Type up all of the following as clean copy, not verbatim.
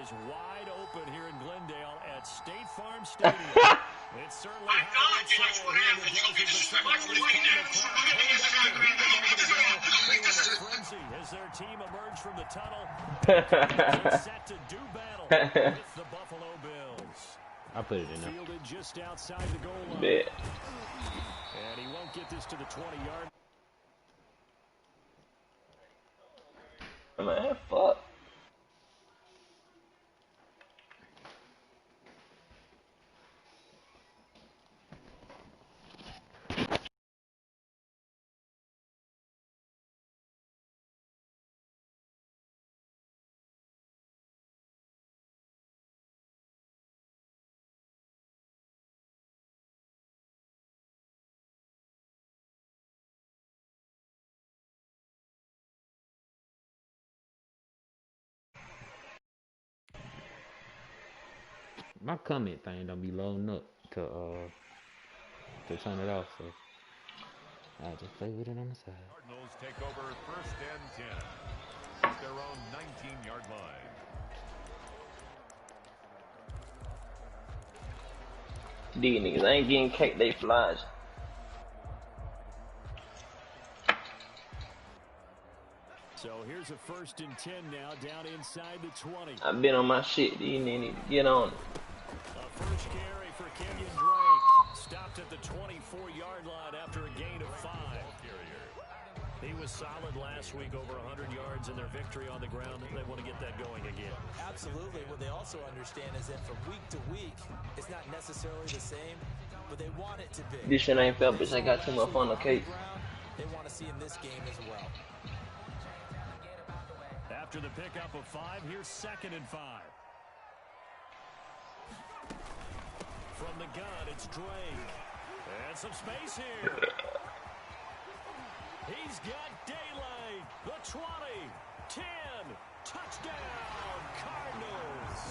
is wide open here in Glendale at State Farm Stadium. It's certainly my God, that's what happens. You get disrespectful right now. They were in a frenzy as their team emerged from the tunnel. Set to do battle with the Buffalo Bills. I'll put it in there. Fielded just outside the goal line. Bet. And he won't get this to the 20-yard. Man, fuck. My comment thing don't be loading up to turn it off, so I just play with it on the side. Cardinals take over 1st and 10. It's their own 19-yard line. These niggas ain't getting cake, they flies. So here's a 1st and 10 now, down inside the 20. I've been on my shit. These niggas need to get on it. A first carry for Kenyon Drake. Stopped at the 24-yard line after a gain of 5. He was solid last week, over 100 yards in their victory on the ground. They want to get that going again. Absolutely. What they also understand is that from week to week, it's not necessarily the same, but they want it to be. This shit ain't fair, bitch. I got too much fun on the cake. They want to see in this game as well. After the pickup of 5, here's 2nd and 5. From the gun, it's Drake. And some space here. He's got daylight. The 20, 10, touchdown, Cardinals.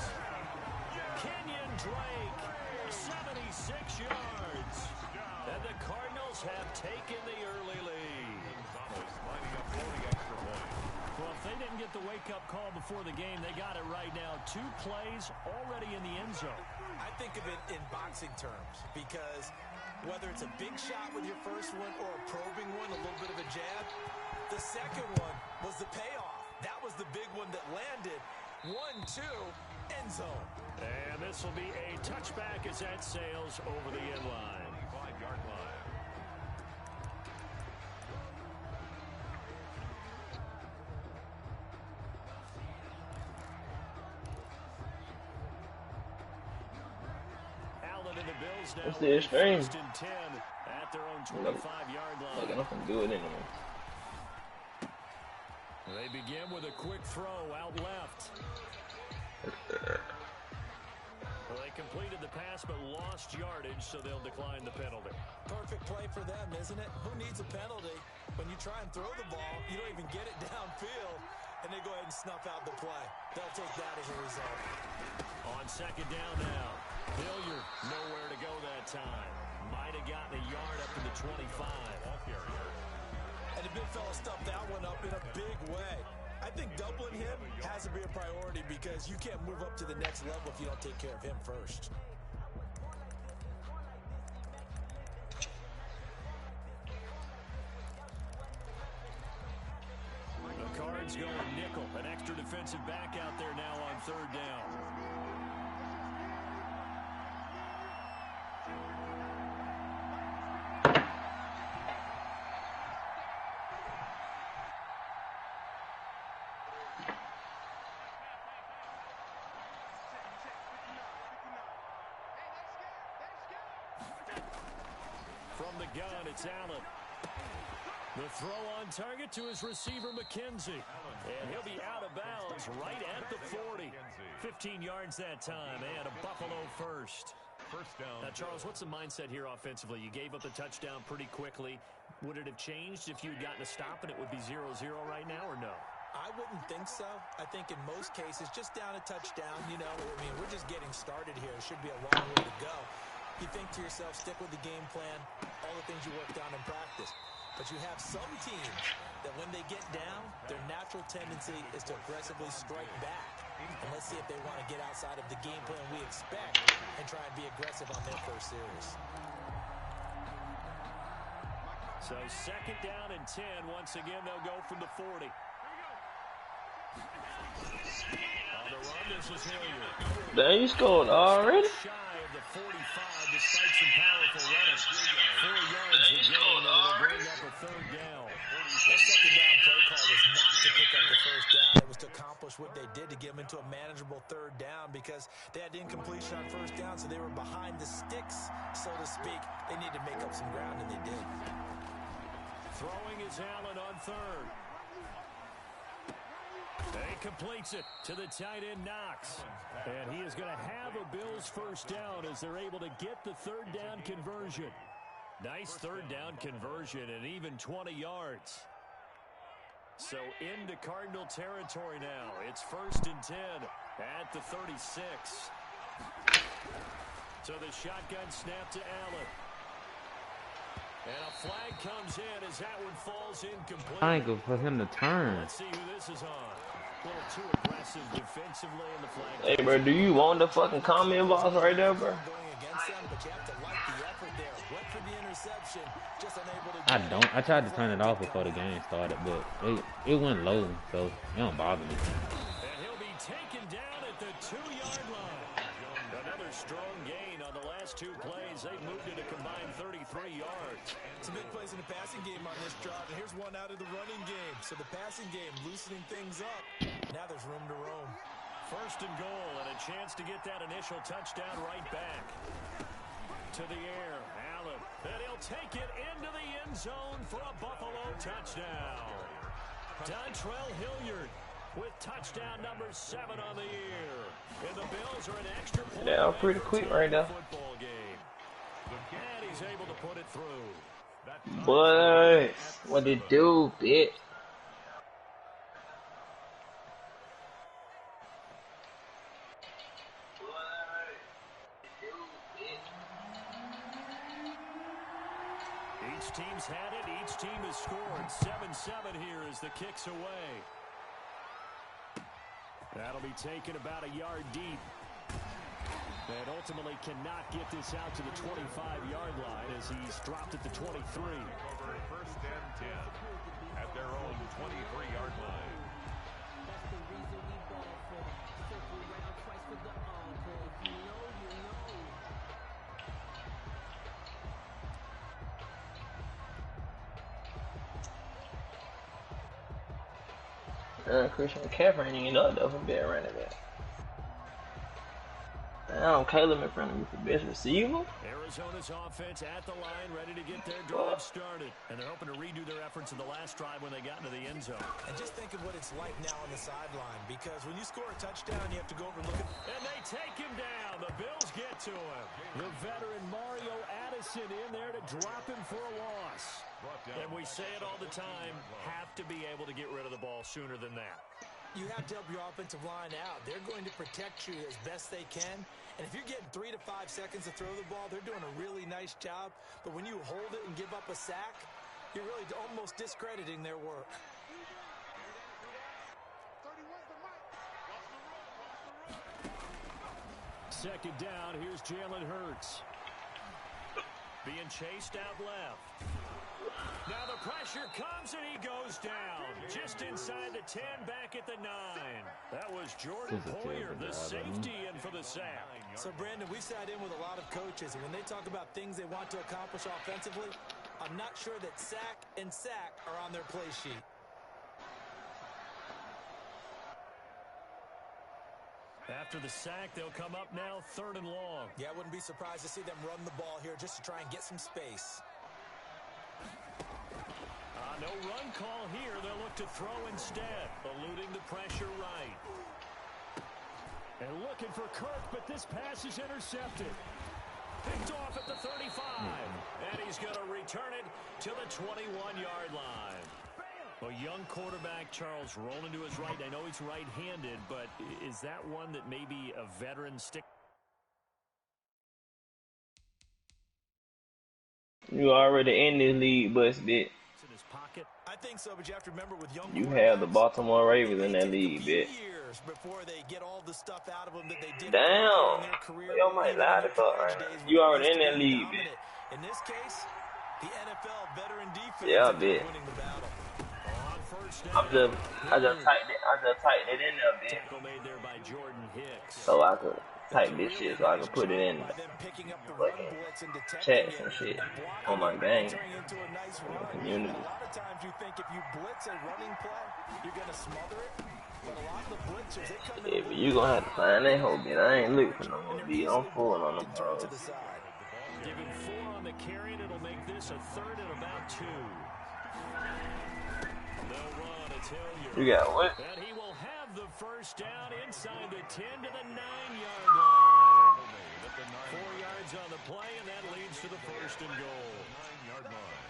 Kenyon Drake, 76 yards. And the Cardinals have taken the early lead. Lining up for the extra point. Well, if they didn't get the wake-up call before the game, they got it right now. 2 plays already in the end zone. I think of it in boxing terms because whether it's a big shot with your first one or a probing one, a little bit of a jab, the second one was the payoff. That was the big one that landed. 1-2, end zone. And this will be a touchback as that sails over the end line. 25-yard line. What's the extreme? At their own 25-yard line. Like, nothing good anyway. They begin with a quick throw out left. Well, they completed the pass but lost yardage, so they'll decline the penalty. Perfect play for them, isn't it? Who needs a penalty? When you try and throw the ball, you don't even get it downfield, and they go ahead and snuff out the play. They'll take that as a result. On 2nd down now. Hilliard nowhere to go that time. Might have gotten a yard up to the 25. And the big fella stuffed that one up in a big way. I think doubling him has to be a priority because you can't move up to the next level if you don't take care of him first. The Cards going nickel. An extra defensive back out there now on 3rd down. From the gun, it's Allen. The throw on target to his receiver, McKenzie. And he'll be out of bounds right at the 40. 15 yards that time, and a Buffalo first. First down. Now, Charles, what's the mindset here offensively? You gave up the touchdown pretty quickly. Would it have changed if you had gotten a stop and it would be 0-0 right now, or no? I wouldn't think so. I think in most cases, just down a touchdown, you know, I mean, we're just getting started here. It should be a long way to go. You think to yourself, stick with the game plan, all the things you worked on in practice. But you have some teams that when they get down, their natural tendency is to aggressively strike back. And let's Let's see if they want to get outside of the game plan we expect and try and be aggressive on their first series. So 2nd down and 10. Once again, they'll go from the 40. On the run, this is Hilliard. Damn, you scored already? Shy of the 45 despite some powerful running. 4 yards to gain, and it'll bring up a 3rd down. That 2nd down play call was not to pick up the 1st down. It was to accomplish what they did to get them into a manageable 3rd down because they had incompletion on 1st down, so they were behind the sticks, so to speak. They needed to make up some ground, and they did. Throwing is Allen on 3rd. He completes it to the tight end, Knox. And he is going to have a Bills 1st down as they're able to get the 3rd down conversion. Nice 3rd down conversion and even 20 yards. So into Cardinal territory now. It's 1st and 10 at the 36. So the shotgun snap to Allen. And a flag comes in as that one falls incomplete. Angle for him to turn. Let's see who this is on. A little too aggressive defensively in the flag. Hey, bro, do you want the fucking comment box right there, bro? I don't. I tried to turn it off before the game started, but it went low, so it don't bother me. And he'll be taken down at the 2-yard line. Another strong gain on the last 2 plays. They've moved it a combined 33 yards. Some big plays in the passing game on this drive, and here's one out of the running game. So the passing game loosening things up. Now there's room to roam. 1st and goal, and a chance to get that initial touchdown right back. To the air, Allen. And he'll take it into the end zone for a Buffalo touchdown. Dontrell Hilliard with touchdown number 7 on the year. And the Bills are an extra point. Yeah, pretty quick right now. Football game. And he's able to put it through. Boy, what it do, bitch? Each team's had it. Each team has scored. 7-7 here as the kick's away. That'll be taken about a yard deep. And ultimately cannot get this out to the 25-yard line as he's dropped at the 23. 1st and 10 at their own 23-yard line. Christian McCaffrey ain't even up though for being running back. Damn, Caleb in front of me for best receiver. Arizona's offense at the line, ready to get their drive started. And they're hoping to redo their efforts in the last drive when they got into the end zone. And just think of what it's like now on the sideline, because when you score a touchdown, you have to go over and look at... And they take him down. The Bills get to him. The veteran Mario Addison in there to drop him for a loss. And we say it all the time, have to be able to get rid of the ball sooner than that. You have to help your offensive line out. They're going to protect you as best they can. And if you're getting 3 to 5 seconds to throw the ball, they're doing a really nice job. But when you hold it and give up a sack, you're really almost discrediting their work. Second down, here's Jalen Hurts. Being chased out left. Now the pressure comes and he goes down. Just inside the 10, back at the 9. That was Jordan Poyer, the safety, in for the sack. So, Brandon, we sat in with a lot of coaches, and when they talk about things they want to accomplish offensively, I'm not sure that sack and sack are on their play sheet. After the sack, they'll come up now 3rd and long. Yeah, I wouldn't be surprised to see them run the ball here just to try and get some space. No run call here. They'll look to throw instead, eluding the pressure right. And looking for Kirk, but this pass is intercepted. Picked off at the 35. And he's going to return it to the 21-yard line. A young quarterback, Charles, rolling to his right. I know he's right-handed, but is that one that maybe a veteran stick? You already in this league, bus bit. In his pocket? I think so, but you have to remember with young You have the quarterbacks, Baltimore Ravens in they that take league, a few bitch. years before they get all the stuff out of them that they did earlier in Damn. their career Y'all or might even in lie to their fuck college right now. days when You they're already used in to that being league, dominant. In this case, the NFL veteran defense bitch. Yeah, ended up bitch. winning the battle. On first I down. just typed it in there, bitch. Tackle made there by Jordan Hicks. So I could That's a type this really shit so I nice could put it job in by them picking up the run fucking blitz and detecting chats it and shit and on blocking my it, game entering into a nice in the run. community. And a lot of times you think if you blitz a running play, you're going to smother it. But a lot of the blitzers, they come in a Yeah, but little you gonna have to find that whole bit. I ain't looking for no and more they're beat. I'm easily fooling on blocked them and turned to hoes. the side. Give him 4 on the carry, and it'll make this a 3rd and about 2. They'll run. It's Hilliard. You got what? And he will have the first down inside the 10 to the 9-yard line. 4 yards on the play, and that leads to the 1st and goal. 9-yard line.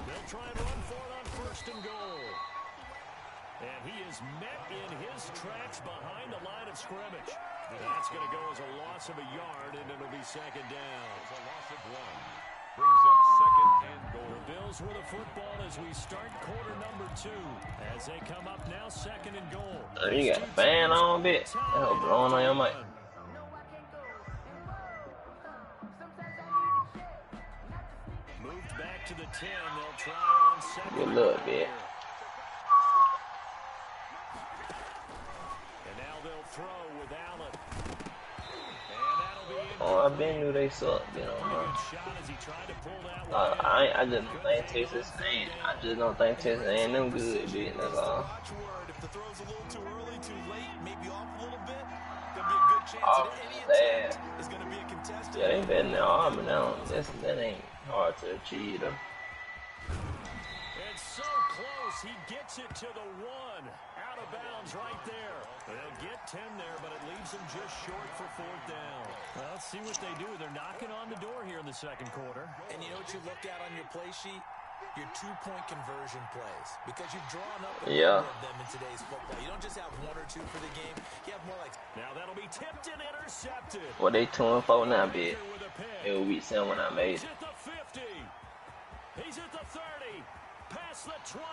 They'll try and run for it on 1st and goal. And he is met in his tracks behind the line of scrimmage. That's going to go as a loss of a yard, and it'll be 2nd down. It's a loss of 1. Brings up 2nd and goal. The Bills with the football as we start quarter number 2. As they come up now, 2nd and goal. You got a fan on, bitch. That hoe blowing on your mic. Moved back to the 10. They'll try on 2nd. Good luck, bitch. And now they'll throw with Allen. And that'll be in. Oh, I been knew they sucked, you know. Good shot as he tried to pull that one. I just don't think Texas ain't. I just don't think Texas ain't them good, bitch. That's all. Watchword. If the throw's a little too early, too late, maybe off a little bit, there'll be a good chance Oh, that any bad. attempt is going to be a contested. Yeah, they better than Auburn now. That ain't hard to achieve, though. It's so close. He gets it to the 1. Out of bounds right there. They'll get 10 there, but it leaves them just short for 4th down. Well, let's see what they do. They're knocking on the door here in the 2nd quarter. And you know what you look at on your play sheet? Your 2-point conversion plays. Because you've drawn up a number of them in today's football. You don't just have 1 or 2 for the game. You have more like... Now that'll be tipped and intercepted. Well, they 2-4 now, bitch. It will be 7 when I made He's it. at the 50. He's at the 30. Past the 20.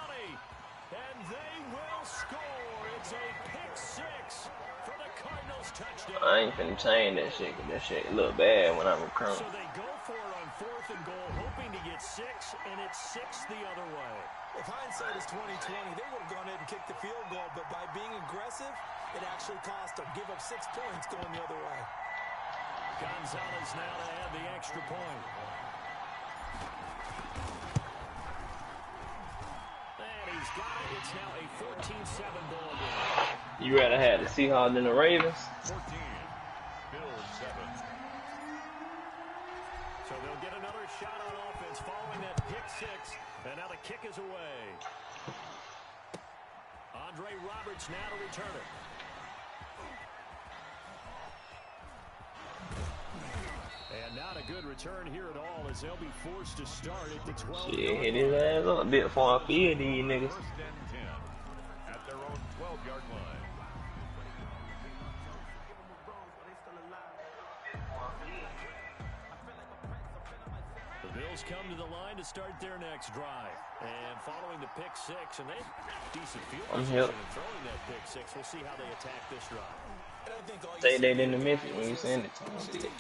And they will score. It's a pick-6 for the Cardinals touchdown. I ain't finna change that shit, cause that shit look bad when I'm recruiting. So they go for it on 4th and goal, hoping to get 6, and it's 6 the other way. If hindsight is 20/20, they would have gone ahead and kicked the field goal, but by being aggressive, it actually cost them. Give up 6 points going the other way. Gonzalez now to add the extra point. And he's got it. It's now a 14-7 ball game. You rather have the Seahawks than the Ravens? 14. Bills 7. So they'll get another shot on offense following that pick-6. And now the kick is away. Andre Roberts now to return it. And not a good return here at all as they'll be forced to start at the 12. Shit, hit his ass up a bit before I feel these niggas. 1st and 10. At their own 12-yard line. The Bills come to the line to start their next drive. And following the pick-6, and they decent field position and throwing that pick-6. We'll see how they attack this drive. Say they didn't miss it when you send it to him.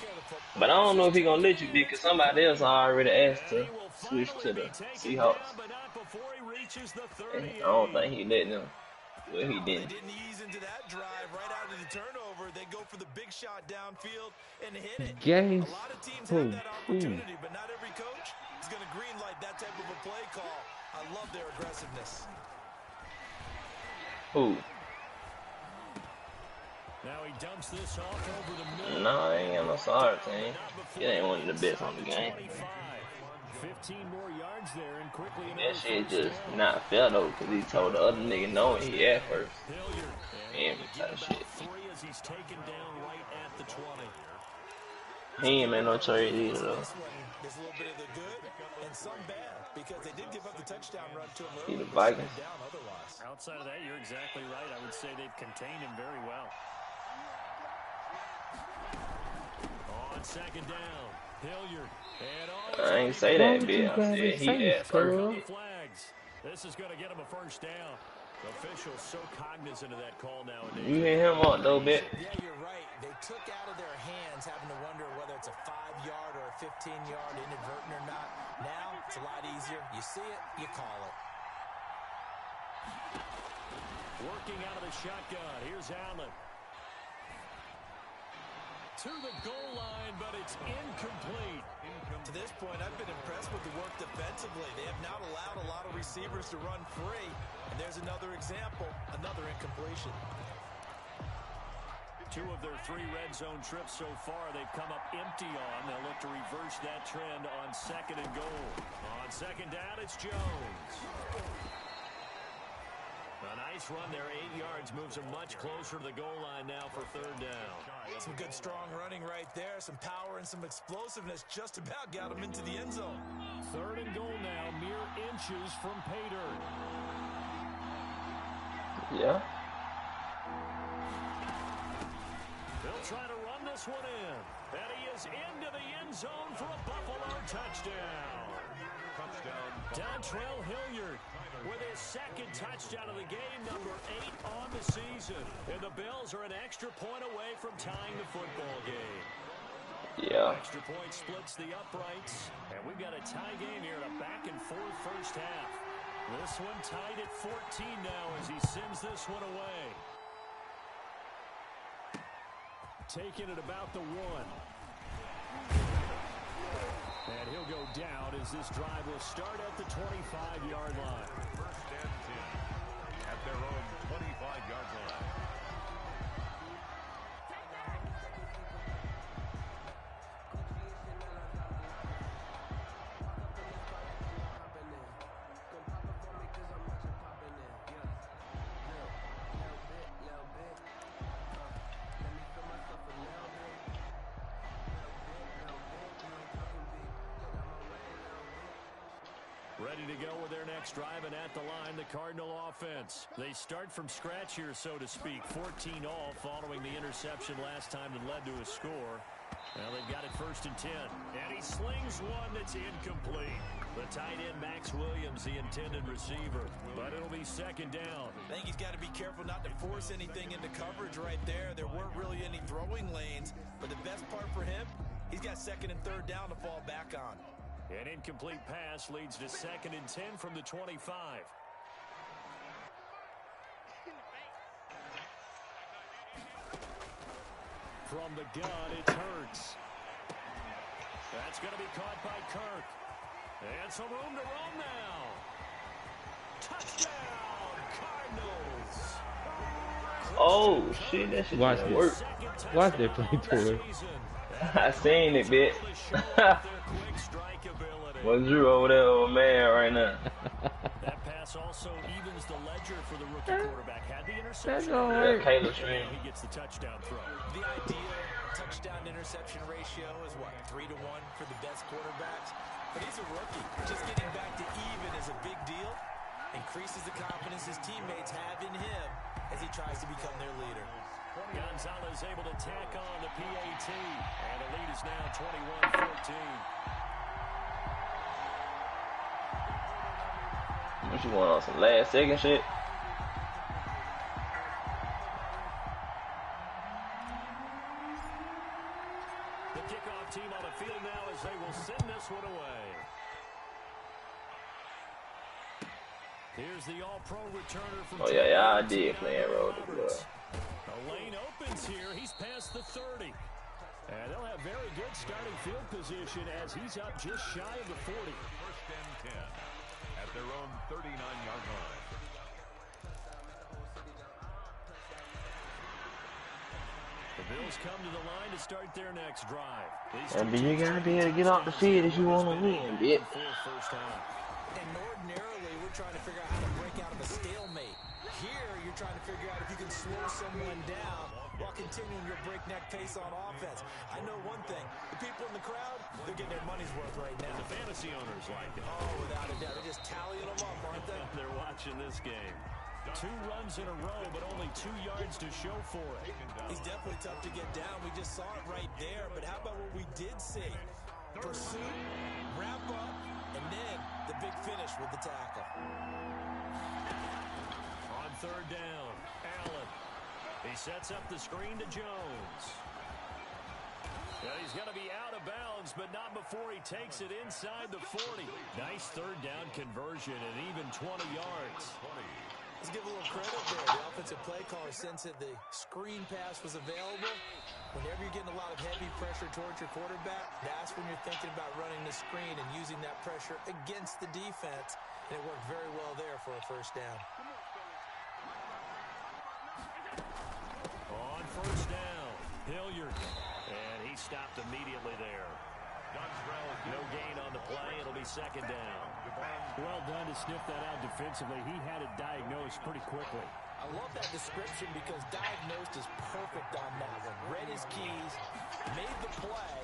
But I don't know if he gonna let you be, because somebody else already asked to switch to the Seahawks. And I don't think he let them. Well, he didn't. They didn't ease into that drive right out of the turnover. They go for the big shot downfield and hit it. A lot of teams have that opportunity, but not every coach is going to greenlight that type of a play call. I love their aggressiveness. Who? Now he dumps this off over the middle. Nah, I ain't got no sorry team. It ain't one of the best on the game. 15 more yards there and quickly That shit just not fair though, cause he told the other nigga no and he at first. Damn, type shit. As he's taken down right at the 20. He ain't made no trade either though. This one, there's a little bit of the good and some bad because they did give up the touchdown run to him He early. the Vikings. Outside of that, you're exactly right. I would say they've contained him very well. on second down. Hilliard. And I ain't say that, bitch. I said he had first. This is going to get him a first down. The officials so cognizant of that call nowadays. You hit him up, though, bitch. Yeah, you're right. They took out of their hands having to wonder whether it's a 5-yard or a 15-yard inadvertent or not. Now, it's a lot easier. You see it, you call it. Working out of the shotgun. Here's Allen. To the goal line, but it's incomplete. To this point, I've been impressed with the work defensively. They have not allowed a lot of receivers to run free. And there's another example, another incompletion. 2 of their 3 red zone trips so far, they've come up empty on. They'll look to reverse that trend on second and goal. On second down, it's Jones. A nice run there, 8 yards, moves him much closer to the goal line now for third down. Some good strong running right there, some power and some explosiveness, just about got him into the end zone. Third and goal now, mere inches from pay dirt. Yeah. They'll try to run this one in. And he is into the end zone for a Buffalo touchdown. Dontrell Hilliard with his second touchdown of the game, number 8 on the season. And the Bills are an extra point away from tying the football game. Yeah. Extra point splits the uprights. And we've got a tie game here in a back-and-forth first half. This one tied at 14 now as he sends this one away. Taking it about the 1. And he'll go down as this drive will start at the 25-yard line. First and 10 at their own 25-yard line. Ready to go with their next drive, and at the line, the Cardinal offense. They start from scratch here, so to speak. 14 all following the interception last time that led to a score. Well, they've got it first and 10. And he slings one that's incomplete. The tight end, Max Williams, the intended receiver. But it'll be second down. I think he's got to be careful not to force anything into coverage right there. There weren't really any throwing lanes. But the best part for him, he's got second and third down to fall back on. An incomplete pass leads to second and 10 from the 25. From the gun, it's Hurts. That's going to be caught by Kirk. And some room to roam now. Touchdown, Cardinals. Oh, shit, that shit Watch didn't this. work. Watch that play to it. I seen it, bitch. Well, Drew over there, old man, right now. That pass also evens the ledger for the rookie quarterback. Had the interception. Yeah, Caleb Shrimp. He gets the touchdown throw. The ideal touchdown-interception ratio is what, 3 to 1 for the best quarterbacks? But he's a rookie. Just getting back to even is a big deal. Increases the confidence his teammates have in him as he tries to become their leader. Gonzalez able to tack on the PAT. And the lead is now 21-14. What you want on some last second shit? The kickoff team on the field now as they will send this one away. Here's the all-pro returner from Oh, yeah, I did play that road. The lane opens here. He's past the 30. And they'll have very good starting field position as he's up just shy of the 40. First and 10 at their own 39-yard line. The Bills come to the line to start their next drive. But you gotta be able to get off the field if you want to win, bitch. And ordinarily, we're trying to figure out how to break out of a stalemate. Here, you're trying to figure out if you can slow someone down while continuing your breakneck pace on offense. I know one thing. The people in the crowd, they're getting their money's worth right now. And the fantasy owners like it. Oh, without a doubt. They're just tallying them up, aren't they? They're watching this game. 2 runs in a row, but only 2 yards to show for it. He's definitely tough to get down. We just saw it right there. But how about what we did see? Pursuit, wrap up, and then the big finish with the tackle. On 3rd down, Allen. He sets up the screen to Jones. Well, he's going to be out of bounds, but not before he takes it inside the 40. Nice 3rd down conversion and even 20 yards. Let's give a little credit there. The offensive play caller sensed that the screen pass was available. Whenever you're getting a lot of heavy pressure towards your quarterback, that's when you're thinking about running the screen and using that pressure against the defense. And it worked very well there for a 1st down. On 1st down, Hilliard. And he stopped immediately there. No gain on the play. It'll be 2nd down. Well done to sniff that out defensively. He had it diagnosed pretty quickly. I love that description because diagnosed is perfect on that one. Read his keys, made the play,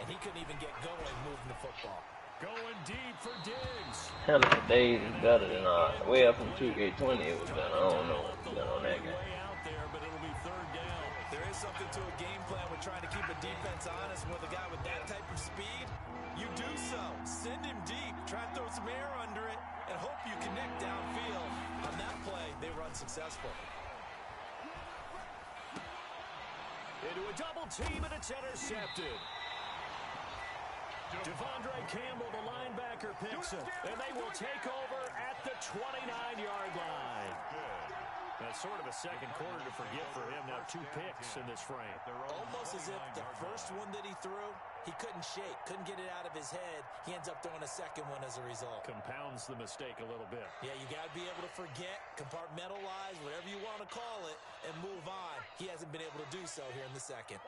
and he couldn't even get going moving the football. Going deep for Diggs. Hell, the days is better than way up from 2K20 it was better. I don't know what's better on that game. Way out there, but it'll be 3rd down. There is something to a game plan with trying to keep a defense honest. With a guy with that type of speed, you do so. Send him deep. Try to throw some air under it and hope you connect downfield. On that play, they were unsuccessful. Into a double team, and it's intercepted. Devondre Campbell, the linebacker, picks it, and they will take over at the 29-yard line. That's sort of a second quarter to forget for him. Now 2 picks in this frame. Almost as if the first one that he threw, he couldn't shake, couldn't get it out of his head. He ends up throwing a second one as a result. Compounds the mistake a little bit. Yeah, you got to be able to forget, compartmentalize, whatever you want to call it, and move on. He hasn't been able to do so here in the second.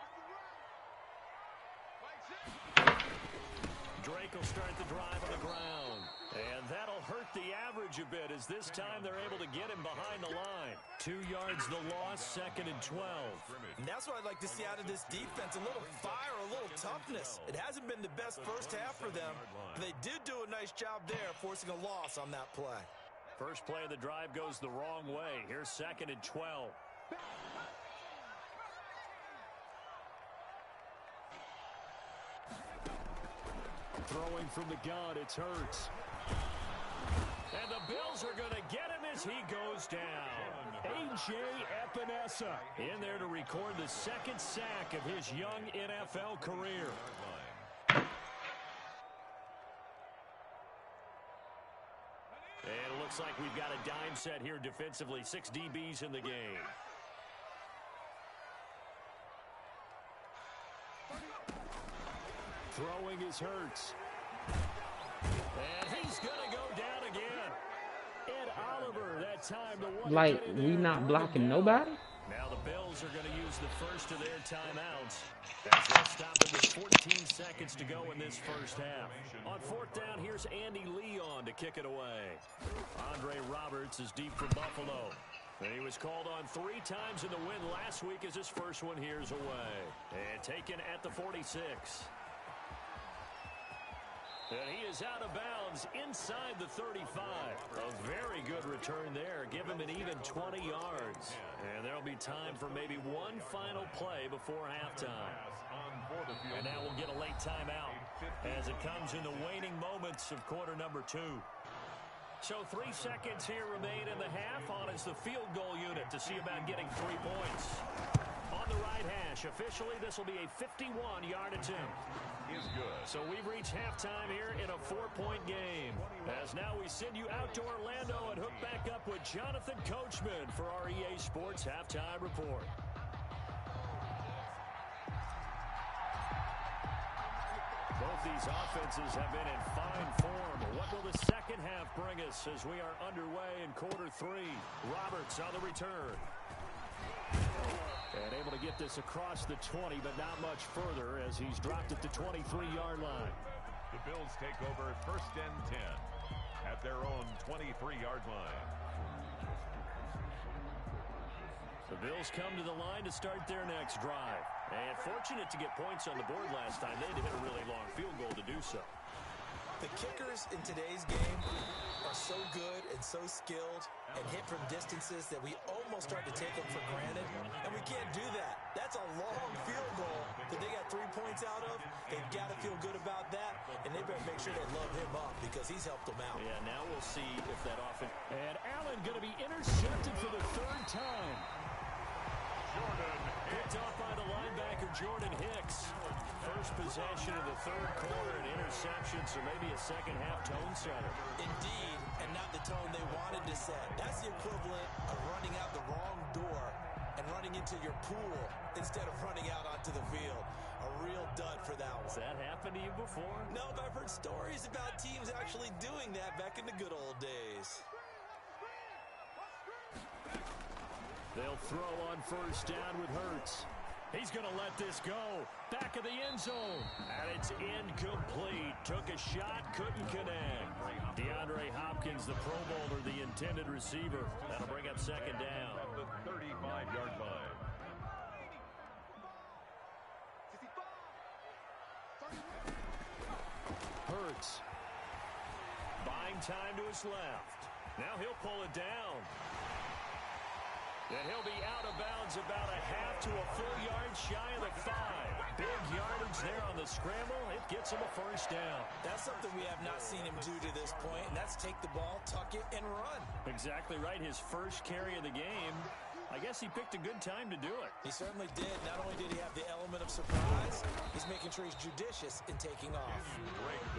Drake will start the drive on the ground. And that'll hurt the average a bit as this time they're able to get him behind the line. 2 yards the loss, 2nd and 12. And that's what I'd like to see out of this defense. A little fire, a little toughness. It hasn't been the best first half for them, but they did do a nice job there forcing a loss on that play. First play of the drive goes the wrong way. Here's 2nd and 12. Throwing from the gun, it's Hurts. And the Bills are going to get him as he goes down. A.J. Epinesa in there to record the 2nd sack of his young NFL career. And it looks like we've got a dime set here defensively. 6 DBs in the game. Throwing is Hurts. And he's going to go down again. Ed Oliver, that time the one. Like, we not blocking nobody? Now the Bills are going to use the first of their timeouts. As they'll stop it with 14 seconds to go in this first half. On 4th down, here's Andy Leon to kick it away. Andre Roberts is deep for Buffalo. And he was called on 3 times in the win last week as his first one here's away. And taken at the 46. And he is out of bounds inside the 35. A very good return there. Give him an even 20 yards. And there'll be time for maybe one final play before halftime. And now we'll get a late timeout as it comes in the waning moments of quarter number 2. So 3 seconds here remain in the half. On is the field goal unit to see about getting 3 points. On the right hash, officially this will be a 51-yard attempt. Is good. So we've reached halftime here in a 4-point game. As now we send you out to Orlando and hook back up with Jonathan Coachman for our EA Sports Halftime Report. Both these offenses have been in fine form. What will the second half bring us as we are underway in quarter 3? Roberts on the return. And able to get this across the 20, but not much further as he's dropped it to 23-yard line. The Bills take over 1st and 10 at their own 23-yard line. The Bills come to the line to start their next drive. And fortunate to get points on the board last time. They had to hit a really long field goal to do so. The kickers in today's game are so good and so skilled and hit from distances that we almost start to take them for granted, and we can't do that. That's a long field goal that they got 3 points out of. They've got to feel good about that, and they better make sure they love him up because he's helped them out. Yeah, now we'll see if that offense... And Allen going to be intercepted for the 3rd time. Picked off by the linebacker, Jordan Hicks. First possession of the 3rd quarter, an interception, so maybe a second-half tone setter. Indeed, and not the tone they wanted to set. That's the equivalent of running out the wrong door and running into your pool instead of running out onto the field. A real dud for that one. Has that happened to you before? No, but I've heard stories about teams actually doing that back in the good old days. They'll throw on 1st down with Hurts. He's going to let this go. Back of the end zone. And it's incomplete. Took a shot, couldn't connect. DeAndre Hopkins, the Pro Bowler, the intended receiver. That'll bring up 2nd down. From the 35-yard line. Hurts. Buying time to his left. Now he'll pull it down. And he'll be out of bounds about a half to a full yard shy of the 5. Big yardage there on the scramble. It gets him a 1st down. That's something we have not seen him do to this point, and that's take the ball, tuck it, and run. Exactly right. His first carry of the game. I guess he picked a good time to do it. He certainly did. Not only did he have the element of surprise, he's making sure he's judicious in taking off.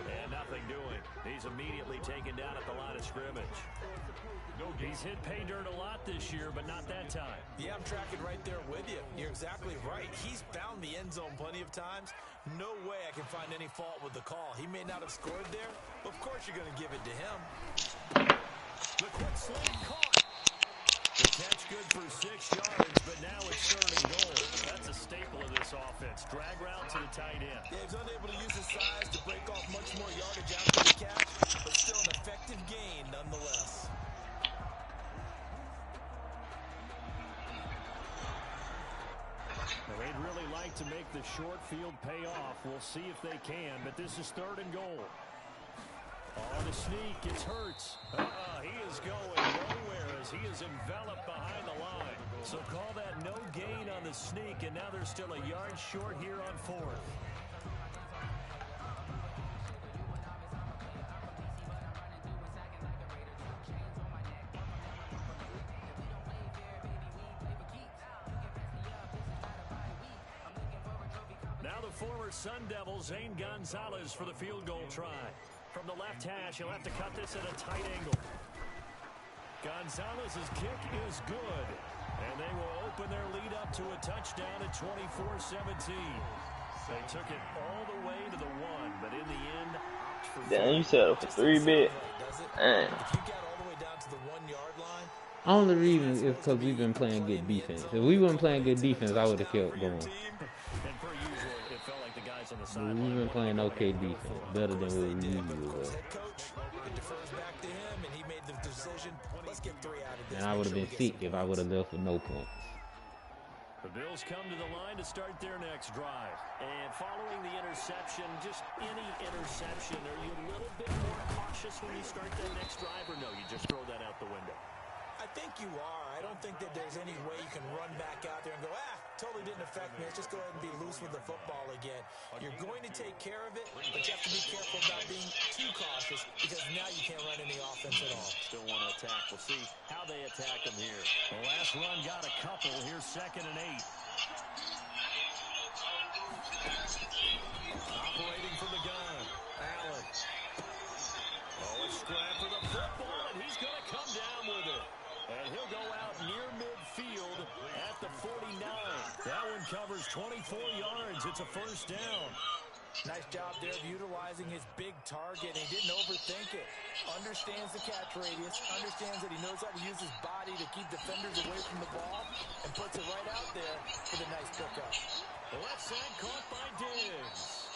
And nothing doing. He's immediately taken down at the line of scrimmage. He's hit pay dirt a lot this year, but not that time. Yeah, I'm tracking right there with you. You're exactly right. He's found the end zone plenty of times. No way I can find any fault with the call. He may not have scored there, but of course you're going to give it to him. The quick sling caught. The catch good for 6 yards, but now it's 3rd and goal. That's a staple of this offense. Drag route to the tight end. Yeah, he's unable to use his size to break off much more yardage after the catch, but still an effective gain nonetheless. They'd really like to make the short field pay off. We'll see if they can, but this is 3rd and goal. On the sneak, it's Hurts. He is going nowhere as he is enveloped behind the line. So call that no gain on the sneak, and now they're still a yard short here on 4th. Now the former Sun Devil, Zane Gonzalez, for the field goal try. From the left hash, he'll have to cut this at a tight angle. Gonzalez's kick is good. And they will open their lead up to a touchdown at 24-17. They took it all the way to the 1, but in the end, opt for... Damn, you set up for 3-bit. Damn. If you got all the way down to the 1-yard line... Only reason is because we've been playing good defense. If we weren't playing good defense, I would have kept going. And per usual, it felt like the guys on the We've sideline... been playing okay defense, better than what we usually were. It defers back to him, and he made the decision. Let's get 3 out of this. And I would have been sick if I would have left with no points. The Bills come to the line to start their next drive. And following the interception, just any interception, are you a little bit more cautious when you start that next drive, or no, you just throw that out the window? I think you are. I don't think that there's any way you can run back out there and go, totally didn't affect me. Let's just go ahead and be loose with the football again. You're going to take care of it, but you have to be careful about being too cautious because now you can't run any offense at all. Still want to attack. We'll see how they attack them here. The last run got a couple. Here's 2nd and 8. Operating from the gun. Allen. Oh, a scrap for the football, and he's going to come down with it. And he'll go out near midfield at the 49. That one covers 24 yards. It's a 1st down. Nice job there of utilizing his big target. He didn't overthink it. Understands the catch radius. Understands that he knows how to use his body to keep defenders away from the ball. And puts it right out there for the nice pickup. The left side caught by Diggs.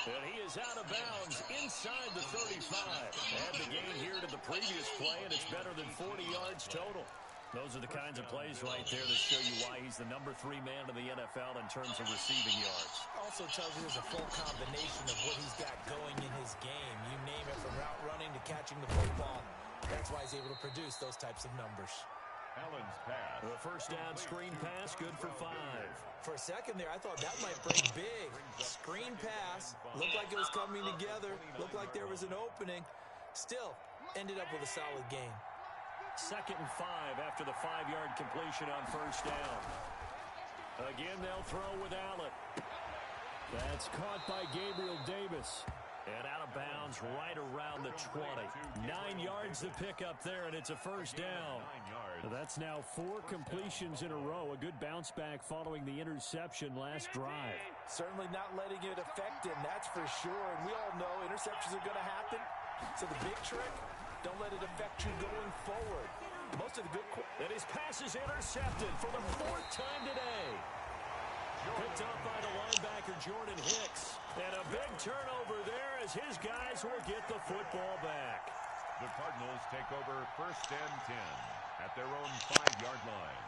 And he is out of bounds inside the 35. Add the gain here to the previous play, and it's better than 40 yards total. Those are the kinds of plays right there that show you why he's the #3 man in the NFL in terms of receiving yards. Also tells you there's a full combination of what he's got going in his game. You name it, from route running to catching the football. That's why he's able to produce those types of numbers. Allen's pass. The first down screen pass, good for 5. For a second there, I thought that might break big. Screen pass, looked like it was coming together, looked like there was an opening. Still, ended up with a solid gain. 2nd and 5 after the 5-yard completion on first down. Again, they'll throw with Allen. That's caught by Gabriel Davis. And out of bounds right around the 20. 9 yards to pick up there, and it's a first down. That's now 4 completions in a row. A good bounce back following the interception last drive. Certainly not letting it affect him, that's for sure. And we all know interceptions are going to happen. So the big trick, don't let it affect you going forward. Most of the good... And his pass is intercepted for the 4th time today. Picked up by the linebacker, Jordan Hicks. And a big turnover there as his guys will get the football back. The Cardinals take over 1st and 10 at their own 5-yard line.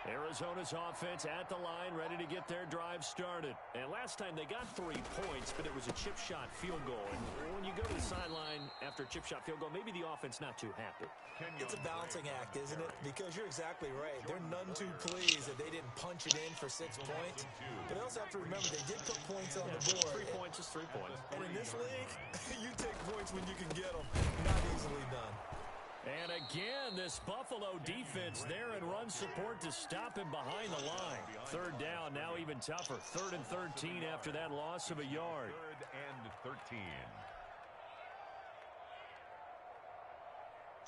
Arizona's offense at the line, ready to get their drive started. And last time they got 3 points, but it was a chip shot field goal. And when you go to the sideline after a chip shot field goal, maybe the offense not too happy. It's a balancing act, isn't it? Because you're exactly right. They're none too pleased that they didn't punch it in for 6 points. But they also have to remember they did put points on the board. 3 points is 3 points. And in this league, you take points when you can get them. Not easily done. And again, this Buffalo defense there in run support to stop him behind the line. 3rd down, now even tougher. 3rd and 13 after that loss of a yard. 3rd and 13.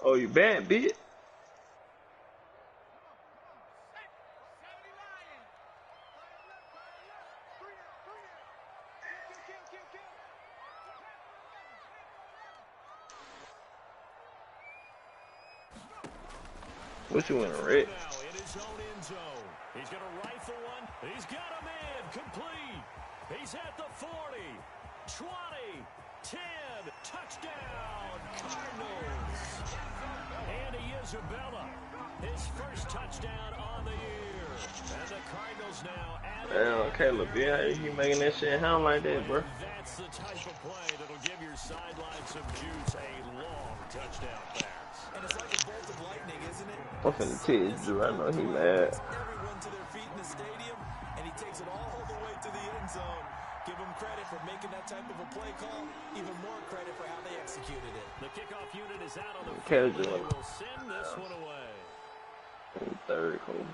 Oh, you bad, bitch. What you in a red? Now in his own end zone. He's going to rifle one. He's got him in. Complete. He's at the 40. 20. 10. Touchdown. Cardinals. Andy Isabella. His first touchdown on the year. And the Cardinals now add. Damn, Caleb, yeah, you making that shit sound like that, bro? That's the type of play that'll give your sideline some juice. A long touchdown pass. And it's like a bolt of lightning, isn't it? I'm finna tease Drew. I know he mad. Everyone to their feet in the stadium, and he takes it all the way to the end zone. Give him credit for making that type of a play call. Even more credit for how they executed it. The kickoff unit is out on the field. They will send this one away. 3rd, cool.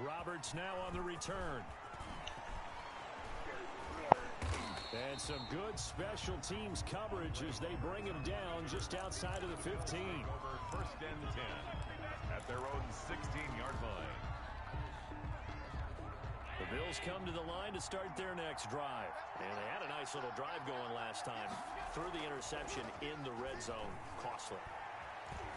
Roberts now on the return. And some good special teams coverage as they bring him down just outside of the 15. Over 1st and 10 at their own 16-yard line. The Bills come to the line to start their next drive. And they had a nice little drive going last time. Threw the interception in the red zone. Costly.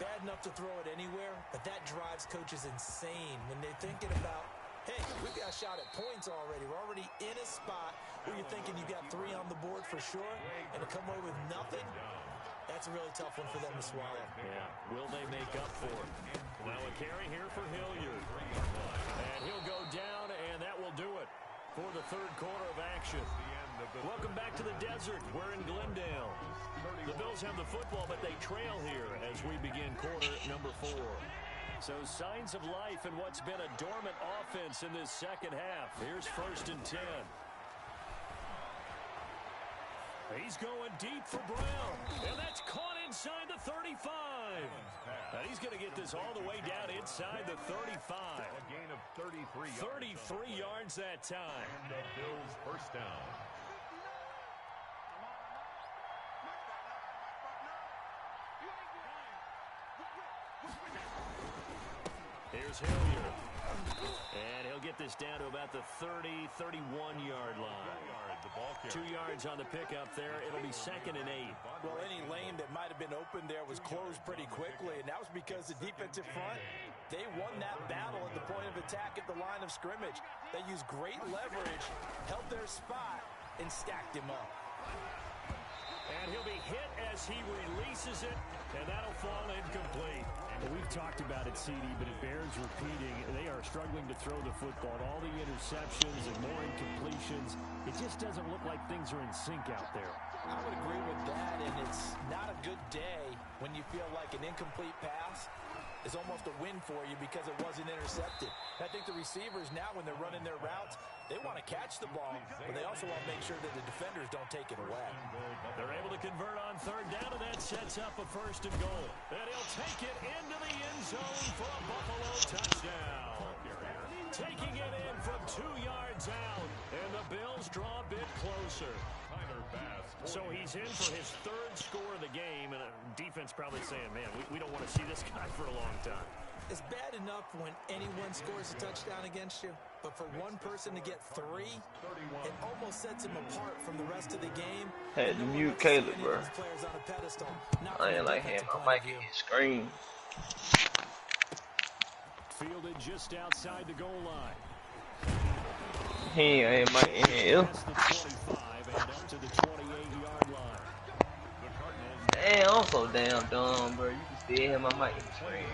Bad enough to throw it anywhere, but that drives coaches insane when they're thinking about, hey, we got a shot at points already. We're already in a spot where you're thinking you got 3 on the board for sure, and to come away with nothing, that's a really tough one for them to swallow. Yeah, will they make up for it? Now a carry here for Hilliard. And he'll go down, and that will do it for the 3rd quarter of action. Welcome back to the desert. We're in Glendale. The Bills have the football, but they trail here as we begin quarter number 4. So signs of life in what's been a dormant offense in this second half. Here's 1st and 10. He's going deep for Brown, and that's caught inside the 35. And he's going to get this all the way down inside the 35. A gain of 33 yards. 33 yards that time. And the Bills' first down. Here's Hilliard. And he'll get this down to about the 30, 31-yard line. 2 yards on the pickup there. It'll be 2nd and 8. Well, any lane that might have been open there was closed pretty quickly, and that was because the defensive front, they won that battle at the point of attack at the line of scrimmage. They used great leverage, held their spot, and stacked him up. And he'll be hit as he releases it, and that'll fall incomplete. Well, we've talked about it, CD, but it bears repeating. They are struggling to throw the football. All the interceptions and more incompletions. It just doesn't look like things are in sync out there. I would agree with that, and it's not a good day when you feel like an incomplete pass is almost a win for you because it wasn't intercepted. I think the receivers now, when they're running their routes, they want to catch the ball, but they also want to make sure that the defenders don't take it away. They're able to convert on third down, and that sets up a 1st and goal. And he'll take it into the end zone for a Buffalo touchdown. Taking it in from 2 yards out, and the Bills draw a bit closer. So he's in for his 3rd score of the game, and defense probably saying, man, we don't want to see this guy for a long time. It's bad enough when anyone scores a touchdown against you, but for one person to get 3, it almost sets him apart from the rest of the game. Had to mute Caleb, bro. I ain't like him. I might get his screen. Fielded just outside the goal line. He ain't my in. Past the 25 and up to the 28-yard line. Damn, I'm so damn dumb, bro. You can still hear my mic in the screen.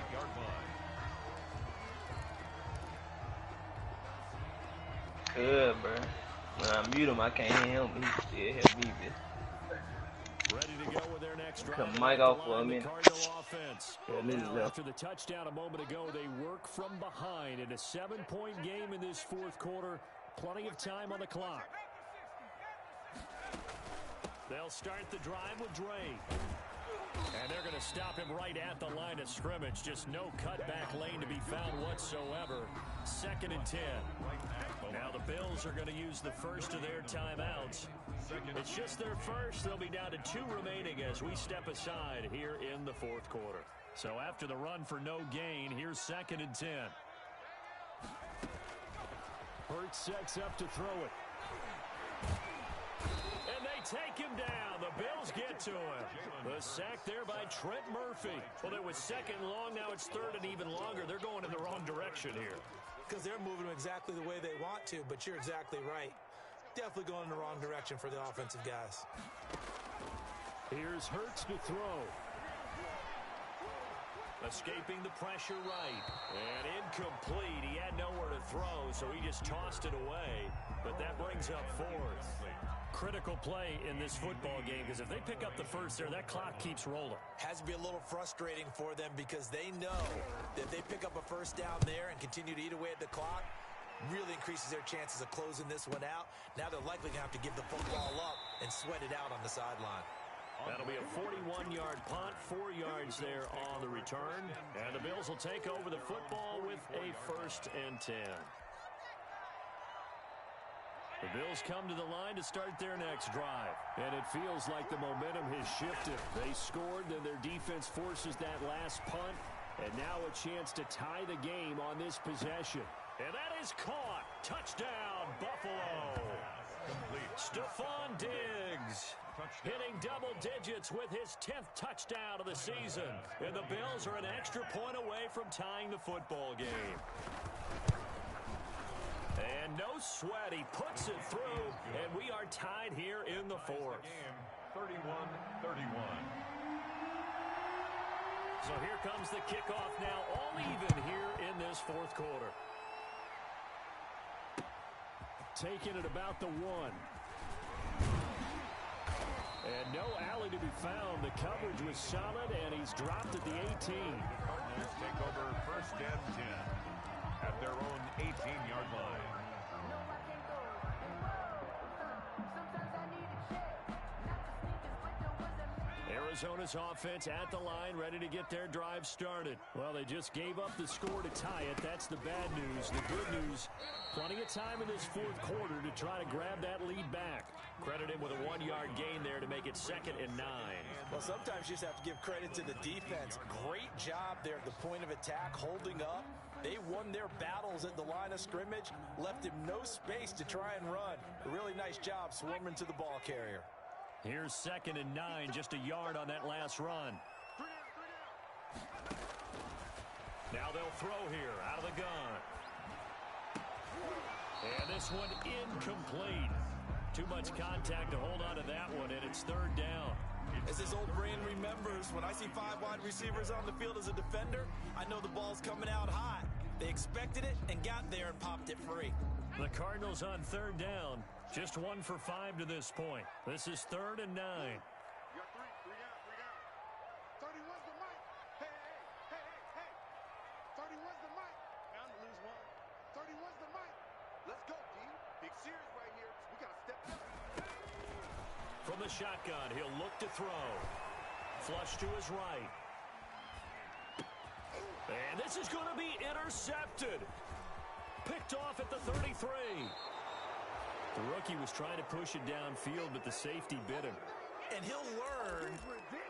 Good, bro. When I mute him, I can't hear him, but he can still hear me, bitch. Ready to go with their next drive. Cut the mic off for a minute. After the touchdown a moment ago, they work from behind in a 7-point game in this 4th quarter. Plenty of time on the clock. They'll start the drive with Dre. And they're going to stop him right at the line of scrimmage. Just no cutback lane to be found whatsoever. 2nd and 10. Now the Bills are going to use the first of their timeouts. It's just their first. They'll be down to 2 remaining as we step aside here in the 4th quarter. So after the run for no gain, here's 2nd and 10. Hurts sets up to throw it. And they take him down. The Bills get to him. The sack there by Trent Murphy. Well, it was 2nd and long. Now it's 3rd and even longer. They're going in the wrong direction here. Because they're moving exactly the way they want to, but you're exactly right. Definitely going in the wrong direction for the offensive guys. Here's Hurts to throw. Escaping the pressure right. And incomplete. He had nowhere to throw, so he just tossed it away. But that brings up 4th. Critical play in this football game, because if they pick up the first there, that clock keeps rolling. Has to be a little frustrating for them because they know that if they pick up a first down there and continue to eat away at the clock, really increases their chances of closing this one out. Now they're likely going to have to give the football up and sweat it out on the sideline. That'll be a 41-yard punt, 4 yards there on the return. And the Bills will take over the football with a 1st and 10. The Bills come to the line to start their next drive. And it feels like the momentum has shifted. They scored, then their defense forces that last punt. And now a chance to tie the game on this possession. And that is caught. Touchdown, Buffalo. Stephon Diggs hitting double digits with his 10th touchdown of the season. And the Bills are an extra point away from tying the football game. And no sweat, he puts it through, and we are tied here in the 4th. 31-31. So here comes the kickoff now, all even here in this 4th quarter. Taking it about the 1. And no alley to be found. The coverage was solid, and he's dropped at the 18. Cardinals take over 1st and 10 at their own 18-yard line. Arizona's offense at the line, ready to get their drive started. Well, they just gave up the score to tie it. That's the bad news. The good news, plenty of time in this 4th quarter to try to grab that lead back. Credit him with a 1-yard gain there to make it 2nd and 9. Well, sometimes you just have to give credit to the defense. Great job there at the point of attack, holding up. They won their battles at the line of scrimmage, left him no space to try and run. A really nice job swarming to the ball carrier. Here's 2nd and 9, just a yard on that last run. Now they'll throw here out of the gun. And this one incomplete. Too much contact to hold on to that one, and it's 3rd down. As his old brain remembers, when I see 5 wide receivers on the field as a defender, I know the ball's coming out hot. They expected it and got there and popped it free. The Cardinals on third down. Just 1 for 5 to this point. This is 3rd and 9. You got 3 down. 30 was the mic. Hey. 30 was the mic. Bound to lose 1. 30 was the mic. Let's go, D. Big series right here. We got to step it up. From the shotgun, he'll look to throw. Flush to his right. And this is going to be intercepted. Picked off at the 33. The rookie was trying to push it downfield, but the safety bit him. And he'll learn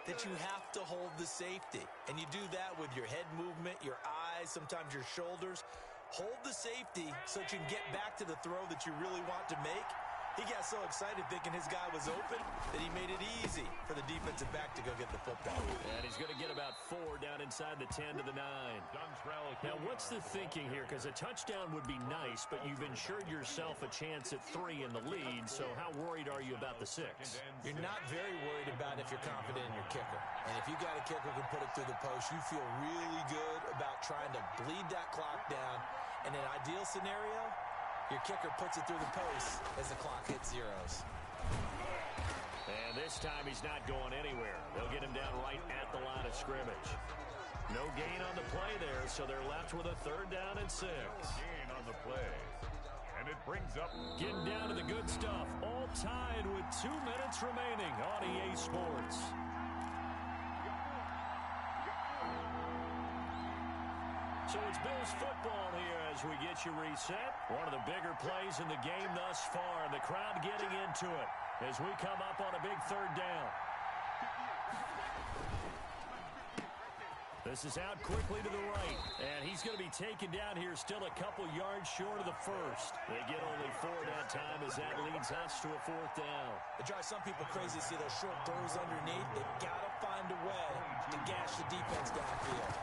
that you have to hold the safety. And you do that with your head movement, your eyes, sometimes your shoulders. Hold the safety so that you can get back to the throw that you really want to make. He got so excited thinking his guy was open that he made it easy for the defensive back to go get the football. And he's going to get about 4 down inside the 10 to the 9. Now, what's the thinking here? Because a touchdown would be nice, but you've ensured yourself a chance at 3 in the lead, so how worried are you about the 6? You're not very worried about if you're confident in your kicker. And if you got a kicker who can put it through the post, you feel really good about trying to bleed that clock down. In an ideal scenario, your kicker puts it through the post as the clock hits zeros. And this time he's not going anywhere. They'll get him down right at the line of scrimmage. No gain on the play there, so they're left with a 3rd down and 6. Gain on the play. And it brings up... Getting down to the good stuff. All tied with 2 minutes remaining on EA Sports. So it's Bills football here as we get you reset. One of the bigger plays in the game thus far. The crowd getting into it as we come up on a big 3rd down. This is out quickly to the right. And he's going to be taken down here still a couple yards short of the first. They get only 4 that time as that leads us to a 4th down. It drives some people crazy to see those short throws underneath. They've got to find a way to gash the defense downfield.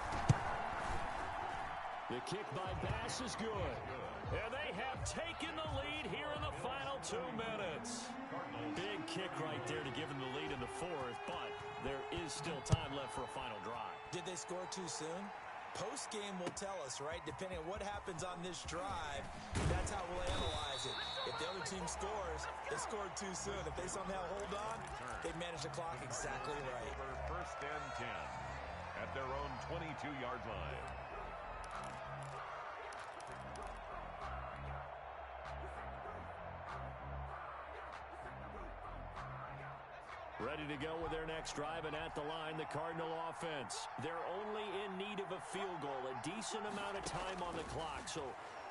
The kick by Bass is good. And they have taken the lead here in the final 2 minutes. Big kick right there to give them the lead in the 4th, but there is still time left for a final drive. Did they score too soon? Post-game will tell us, right? Depending on what happens on this drive, that's how we'll analyze it. If the other team scores, they scored too soon. If they somehow hold on, they manage the clock exactly right. For 1st and 10 at their own 22-yard line. Ready to go with their next drive, and at the line, the Cardinal offense. They're only in need of a field goal, a decent amount of time on the clock. So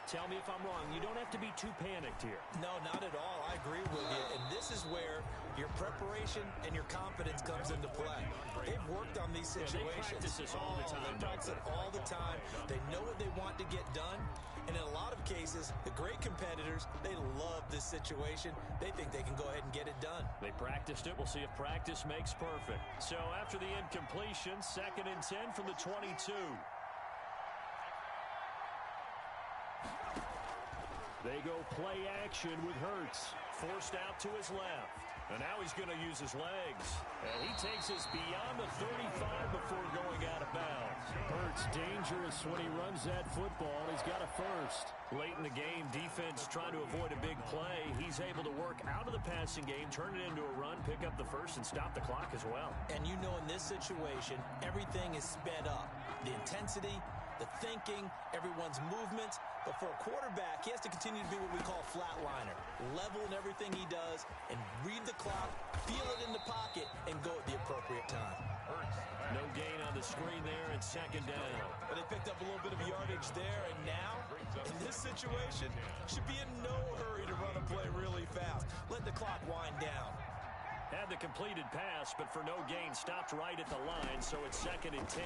tell me if I'm wrong. You don't have to be too panicked here. No, not at all. I agree with you. And this is where your preparation and your confidence comes into play. They've worked on these situations. They practice this all the time. They practice it all the time. They know what they want to get done. And in a lot of cases, the great competitors, they love this situation. They think they can go ahead and get it done. They practiced it. We'll see if practice makes perfect. So after the incompletion, 2nd and 10 from the 22. They go play action with Hurts. Forced out to his left. And now he's going to use his legs. And he takes us beyond the 35 before going out of bounds. Hurts dangerous when he runs that football. He's got a first. Late in the game, defense trying to avoid a big play. He's able to work out of the passing game, turn it into a run, pick up the first, and stop the clock as well. And you know in this situation, everything is sped up. The intensity, the thinking, everyone's movement. But for a quarterback, he has to continue to be what we call flatliner. Level in everything he does and read the clock, feel it in the pocket, and go at the appropriate time. No gain on the screen there, and 2nd down. But they picked up a little bit of yardage there, and now, in this situation, should be in no hurry to run a play really fast. Let the clock wind down. Had the completed pass, but for no gain, stopped right at the line, so it's 2nd and 10.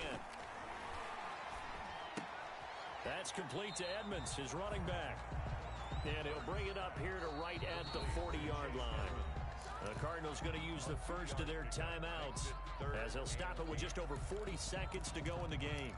That's complete to Edmonds, his running back. And he'll bring it up here to right at the 40-yard line. The Cardinals going to use the first of their timeouts as they'll stop it with just over 40 seconds to go in the game.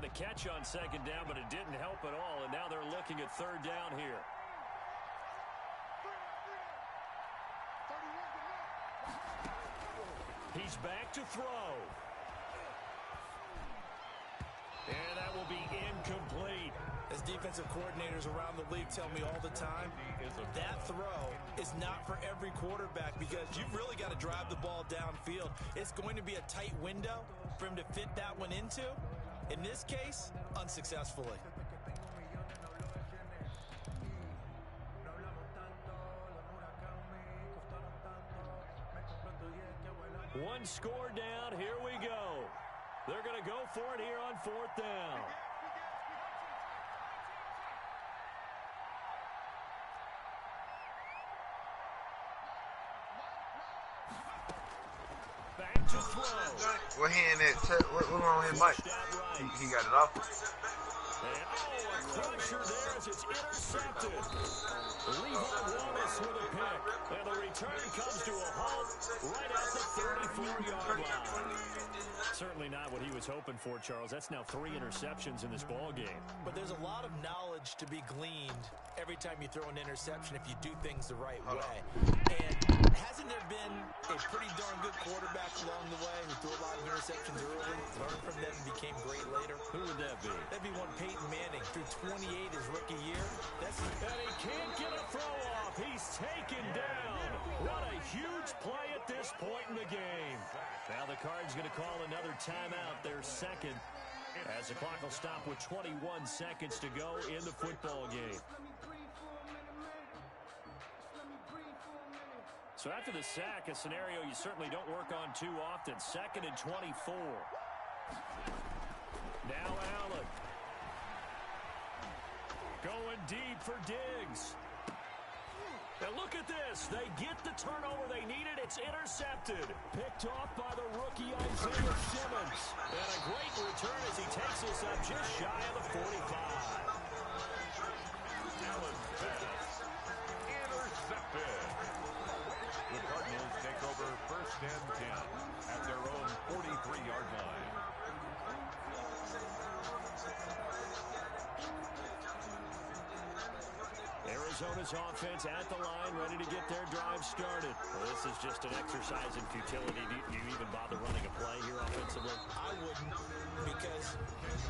the catch on second down, but it didn't help at all, and now they're looking at third down here. He's back to throw. And that will be incomplete. As defensive coordinators around the league tell me all the time, that throw is not for every quarterback because you've really got to drive the ball downfield. It's going to be a tight window for him to fit that one into. In this case, unsuccessfully. One score down. Here we go. They're going to go for it here on fourth down. Back to throw. What hand that? What wrong with his mic? He got it off. And, a crusher there as it's intercepted. Levi Wallace with a pick. And the return comes to a halt right at the 34-yard line. Certainly not what he was hoping for, Charles. That's now 3 interceptions in this ball game. But there's a lot of knowledge to be gleaned every time you throw an interception if you do things the right way. And hasn't there been a pretty darn good quarterback along the way who threw a lot of interceptions early, learned from them, and became great later? Who would that be? That'd be one Peyton Manning. Threw 28 his rookie year. And he can't get a throw off. He's taken down. What a huge play at this point in the game. Now the Cards going to call another timeout, their second, as the clock will stop with 21 seconds to go in the football game. So after the sack, a scenario you certainly don't work on too often. 2nd and 24. Now Allen. Going deep for Diggs. And look at this. They get the turnover they needed. It's intercepted. Picked off by the rookie Isaiah Simmons. And a great return as he takes us up just shy of the 45. Allen pass. Intercepted. The Cardinals take over 1st and 10 at their own 43-yard line. Arizona's offense at the line, ready to get their drive started. Well, this is just an exercise in futility. Do you even bother running a play here offensively? I wouldn't, because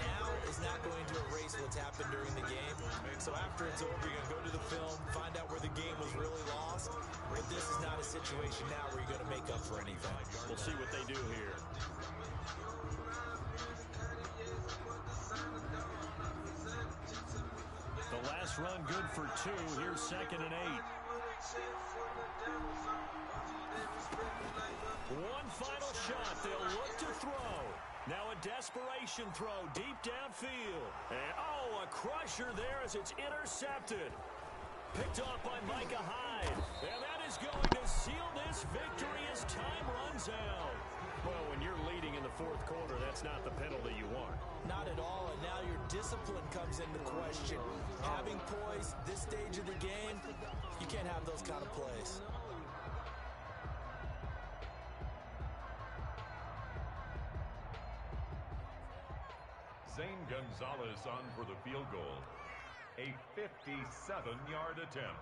now is not going to erase what's happened during the game. So after it's over, you're going to go to the film, find out where the game was really lost. But this is not a situation now where you're going to make up for anything. We'll see what they do here. The last run good for 2. Here's 2nd and 8. One final shot. They'll look to throw. Now a desperation throw deep downfield. And, a crusher there as it's intercepted. Picked off by Micah Hyde. And that is going to seal this victory as time runs out. Well, when you're leading in the 4th quarter, that's not the penalty you want. Not at all, and now your discipline comes into question. Having poise this stage of the game, you can't have those kind of plays. Zane Gonzalez on for the field goal. A 57-yard attempt.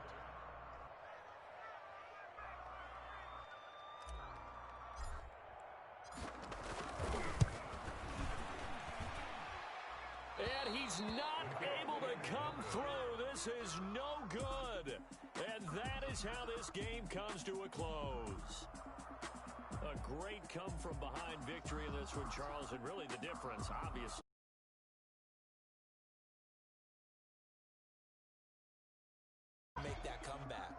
And he's not able to come through. This is no good. And that is how this game comes to a close. A great come-from-behind victory in this one, Charles, and really the difference, obviously. Make that comeback.